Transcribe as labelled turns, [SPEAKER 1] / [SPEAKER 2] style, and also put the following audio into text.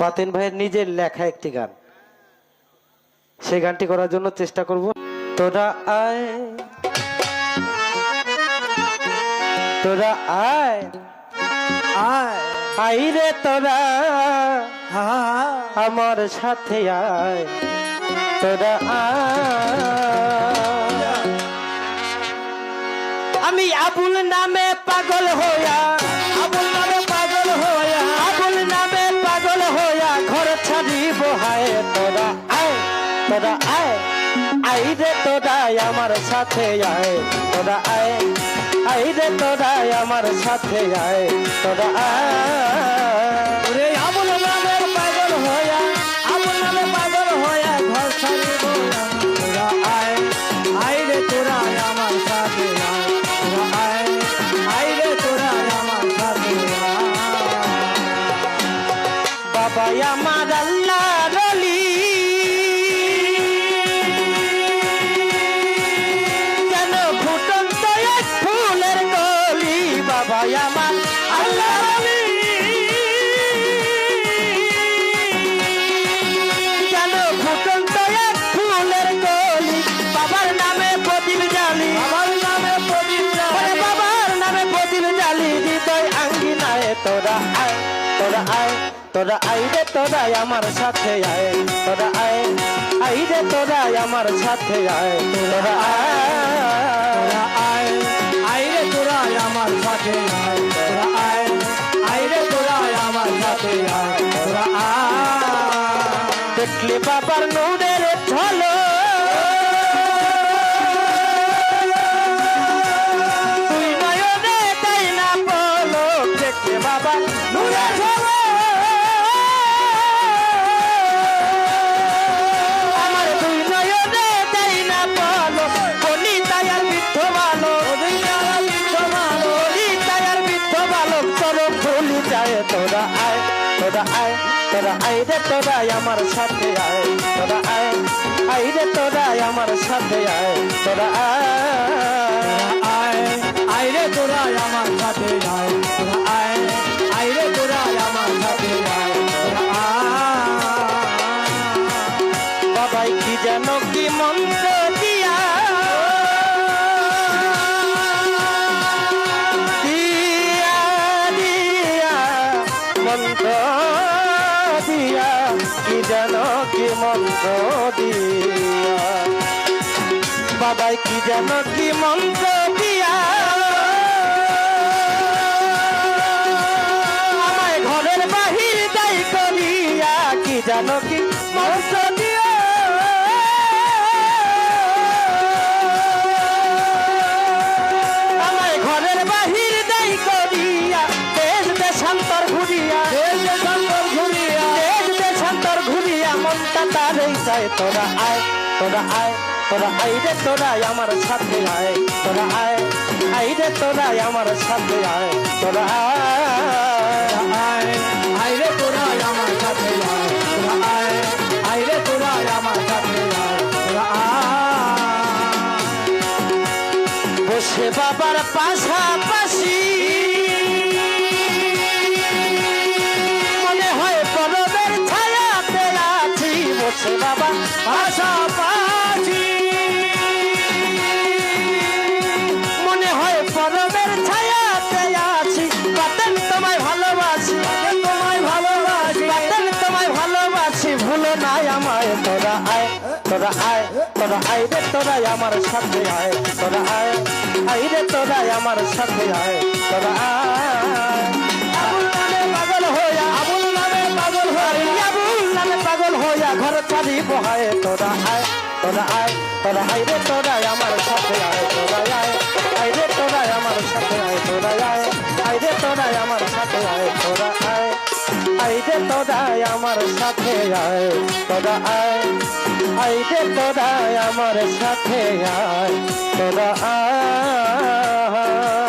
[SPEAKER 1] পাতেন ভাইয়ের নিজের লেখা একটি গান, সেই গানটি করার জন্য চেষ্টা করব। তোরা আয়, তোরা আয়,
[SPEAKER 2] আয়
[SPEAKER 1] আই রে তোরা
[SPEAKER 2] আয়
[SPEAKER 1] আমার সাথে আয়, তোরা আয়। আমি আবুল নামে পাগল হইয়া,
[SPEAKER 2] আবুল নামে পাগল হইয়া,
[SPEAKER 1] আবুল নামে পাগল হইয়া ঘর ছাড়িব হায়। তোরা আয়, তোরা আয়, আই রে তোরা আমার সাথে আয়, তোরা আয়, আই রে তোরা আমার সাথে আয়, তোরা আয়।
[SPEAKER 2] ওরে আবুল নামে পাগল হইয়া, আবুল নামে পাগল হইয়া ঘর ছাড়িব তোরা আয়, আয় রে তোরা আমার সাথে আয়, তোরা আয়, আয় রে তোরা আমার সাথে আয়।
[SPEAKER 1] বাবা আমার আল্লাহ রলি, কেন ফুটন্ত এক ফুলের কলি, বাবা আমার আল্লাহ রলি, কেন ফুটন্ত এক ফুলের কলি, বাবার নামে প্রদীপ জ্বালি,
[SPEAKER 2] আমার নামে প্রদীপ জ্বালি,
[SPEAKER 1] বাবার নামে প্রদীপ জ্বালি, হৃদয় আঙ্গিনায় তোরা আয়, তোরা আয়, তোরা আই রে তোরা আমার সাথে আয়, তোরা আয়, আই রে তোরা আমার সাথে আয়, তোরা
[SPEAKER 2] তোরা
[SPEAKER 1] আয়।
[SPEAKER 2] আয়, আয় রে তোরা আমার সাথে আয়, তোরা আয়, আয় রে তোরা আমার সাথে আয়, তোরা আয়।
[SPEAKER 1] দেখলে বাবার নূরের ঝলক, তুই নয়নে তাই না পলক, দেখলে বাবার নূরের ঝলক, আমার দুই নয়নে তাই না পলক, বলি তাই আর বৃদ্ধ বালক, বলি তাই আর বৃদ্ধ বালক, চরম ভুলি যায়। তোরা আয়, তোরা আয়, তোরা আই রে তোরা আমার সাথে আয়, তোরা আয়, আই রে তোরা আমার সাথে আয়, তোরা আয়।
[SPEAKER 2] আয়, আয় রে তোরা আমার সাথে আয়, তোরা আয়, আয় রে তোরা আমার সাথে আয়, তোরা আয়।
[SPEAKER 1] বাবাই কি যেন কি মন্ত্র দিয়া, দিয়া দিয়া মন্ত্র দিয়া, কি যেন কি মন্ত্র দিয়া, বাবাই কি যেন কি মন্ত্র দিয়া, আমায় ঘরের বাহির দায়ী করিয়া, কি যেন কি মন্ত্র দিয়া, আমায় ঘরের বাহির দায়ী করিয়া, দেশ দেশান্তর ঘুরিয়া,
[SPEAKER 2] দেশ দেশান্তর ঘুরিয়া,
[SPEAKER 1] দেশ দেশান্তর ঘুরিয়া মনটা তারই চায়। তোরা আয়, তোরা আয়, তোরা আই রে তোরা আমার সাথে আয়, তোরা আয়, আই রে তোরা আমার সাথে আয়, তোরা আয়।
[SPEAKER 2] আয়, আয় রে তোরা আমার সাথে আয়, তোরা আয়, আয় রে তোরা আমার সাথে আয়, তোরা আয়।
[SPEAKER 1] বসে বাবার পাশাপাশি মনে হয় পরবের ছায়াতে আছি, বসে বাবা পাশাপাশি মনে হয় পরবের ছায়াতে আছি, বাতেন তোমায় ভালোবাসি,
[SPEAKER 2] তোমায় ভালোবাসি,
[SPEAKER 1] বাতেন তোমায় ভালোবাসি, ভুলো নাই আমায়। তোরা আয়, তোরা আয়, তোরা আই রে তোরা আমার সাথে আয়, তোরা আয়, আই রে তোরা আমার সাথে আয়, তোরা আয়। আবুল নামে পাগল হইয়া,
[SPEAKER 2] আবুল নামে পাগল হইয়া,
[SPEAKER 1] আবুল নামে পাগল হইয়া ঘর ছাড়িব হায়। তোরা আয়, তোরা আয়, তোরা আই রে তোরা আমার সাথে আয়, তোরা আয়, আই রে তোরা আমার সাথে আয়, তোরা আয়, আই রে তোরা আমার সাথে আয়, তোরা আয়, আই রে তোরা আমার সাথে আয়, তোরা আয়, আই রে তোরা আমার সাথে আয়, তোরা আয়।